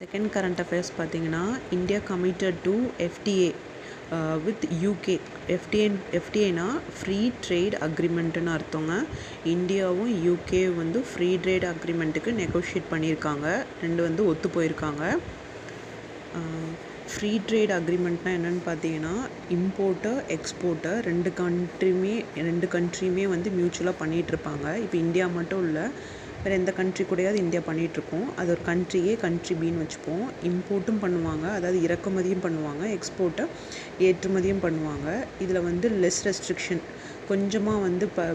Second current affairs பார்த்தீங்கன்னா, India committed to FTA with UK. எஃப்டிஏனா free trade அக்ரிமெண்ட்டுன்னு அர்த்தங்க. இந்தியாவும் யூகே வந்து ஃப்ரீ ட்ரேட் அக்ரிமெண்ட்டுக்கு நெகோஷியேட் பண்ணியிருக்காங்க. ரெண்டு ஒத்து போயிருக்காங்க. ஃப்ரீ ட்ரேட் அக்ரிமெண்ட்னா என்னென்னு பார்த்தீங்கன்னா, இம்போர்ட்டர் எக்ஸ்போர்ட்டர் ரெண்டு கண்ட்ரியுமே வந்து மியூச்சுவலாக பண்ணிகிட்ருப்பாங்க. இப்போ இந்தியா மட்டும் இல்லை, வேறு எந்த கண்ட்ரி கூடயாவது இந்தியா பண்ணிகிட்ருக்கோம். அது ஒரு கண்ட்ரி ஏ கண்ட்ரி பின்னு வச்சுப்போம். இம்போர்ட்டும் பண்ணுவாங்க, அதாவது இறக்குமதியும் பண்ணுவாங்க, எக்ஸ்போர்ட்டை ஏற்றுமதியும் பண்ணுவாங்க. இதில் வந்து லெஸ் ரெஸ்ட்ரிக்ஷன், கொஞ்சமாக வந்து இப்போ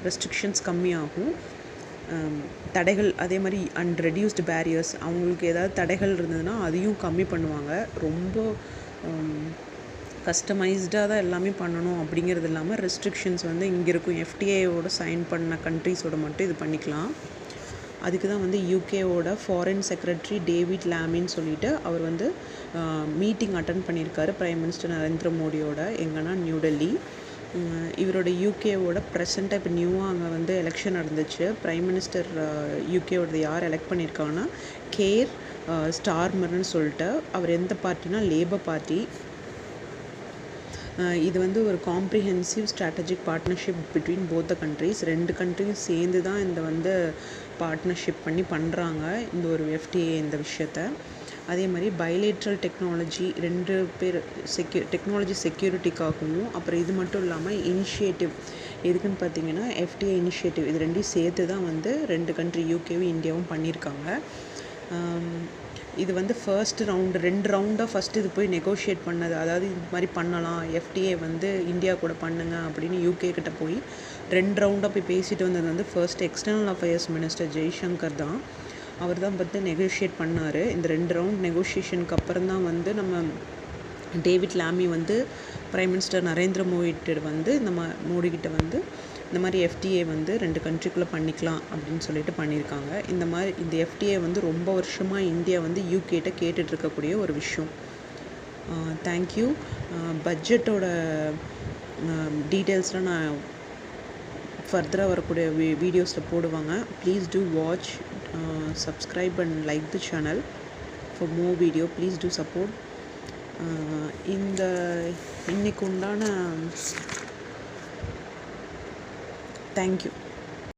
ரெஸ்ட்ரிக்ஷன்ஸ் கம்மியாகும். தடைகள் அதே மாதிரி ரெடியூஸ்டு பேரியர்ஸ், அவங்களுக்கு ஏதாவது தடைகள் இருந்ததுன்னா அதையும் கம்மி பண்ணுவாங்க. ரொம்ப கஸ்டமைஸ்டாக தான் எல்லாமே பண்ணணும் அப்படிங்கிறது இல்லாமல் ரெஸ்ட்ரிக்ஷன்ஸ் வந்து இங்கே இருக்கும். எஃப்டிஏயோட சைன் பண்ண கண்ட்ரிஸோட மட்டும் இது பண்ணிக்கலாம். அதுக்கு தான் வந்து யூகேவோட ஃபாரின் செக்ரட்டரி டேவிட் லாமின்னு சொல்லிட்டு அவர் வந்து மீட்டிங் அட்டன் பண்ணியிருக்காரு பிரைம் மினிஸ்டர் நரேந்திர மோடியோட. எங்கன்னா நியூ டெல்லி. இவரோட யூகேவோட ப்ரெசண்ட்டாக இப்போ நியூவாக அங்கே வந்து எலெக்ஷன் நடந்துச்சு. பிரைம் மினிஸ்டர் யூகேவோடது யார் எலெக்ட் பண்ணியிருக்காங்கன்னா கேர் ஸ்டார்மர்னு சொல்லிட்டு. அவர் எந்த பார்ட்டினா லேபர் பார்ட்டி. இது வந்து ஒரு comprehensive strategic partnership between both the countries. ரெண்டு கண்ட்ரியும் சேர்ந்து தான் இந்த வந்து பார்ட்னர்ஷிப் பண்ணி பண்ணுறாங்க இந்த ஒரு எஃப்டிஏ இந்த விஷயத்த. அதே மாதிரி பைலேட்ரல் டெக்னாலஜி ரெண்டு பேர் டெக்னாலஜி செக்யூரிட்டிக்காகவும், அப்புறம் இது மட்டும் இல்லாமல் இனிஷியேட்டிவ் எதுக்குன்னு பார்த்தீங்கன்னா எஃப்டிஏ இனிஷியேட்டிவ், இது ரெண்டையும் சேர்த்து தான் வந்து ரெண்டு கண்ட்ரி யூகேவும் இந்தியாவும் பண்ணியிருக்காங்க. இது வந்து ரெண்டு ரவுண்டாக ஃபஸ்ட்டு இது போய் நெகோஷியேட் பண்ணது, அதாவது இது மாதிரி பண்ணலாம் எஃப்டிஏ வந்து இந்தியா கூட பண்ணுங்க அப்படின்னு யூகே கிட்ட போய் ரெண்டு ரவுண்டாக போய் பேசிட்டு வந்தது வந்து first external affairs minister Jaishankar தான். அவர் தான் பார்த்து நெகோஷியேட் பண்ணார். இந்த ரெண்டு ரவுண்ட் நெகோஷியேஷனுக்கு அப்புறம் தான் வந்து நம்ம டேவிட் லாமி வந்து பிரைம் மினிஸ்டர் நரேந்திர மோடிக்கிட்ட வந்து இந்த மாதிரி எஃப்டிஏ வந்து ரெண்டு கண்ட்ரிக்குள்ளே பண்ணிக்கலாம் அப்படின்னு சொல்லிட்டு பண்ணியிருக்காங்க. இந்த எஃப்டிஏ வந்து ரொம்ப வருஷமாக இந்தியா வந்து யூகேட்ட கேட்டுட்ருக்கக்கூடிய ஒரு விஷயம். தேங்க்யூ. பட்ஜெட்டோட டீட்டெயில்ஸ்லாம் நான் ஃபர்தராக வரக்கூடிய வீடியோஸில் போடுவாங்க. Please do watch, subscribe and like the channel for more video. Please do support. இன்னைக்கு உண்டான தேங்க்யூ.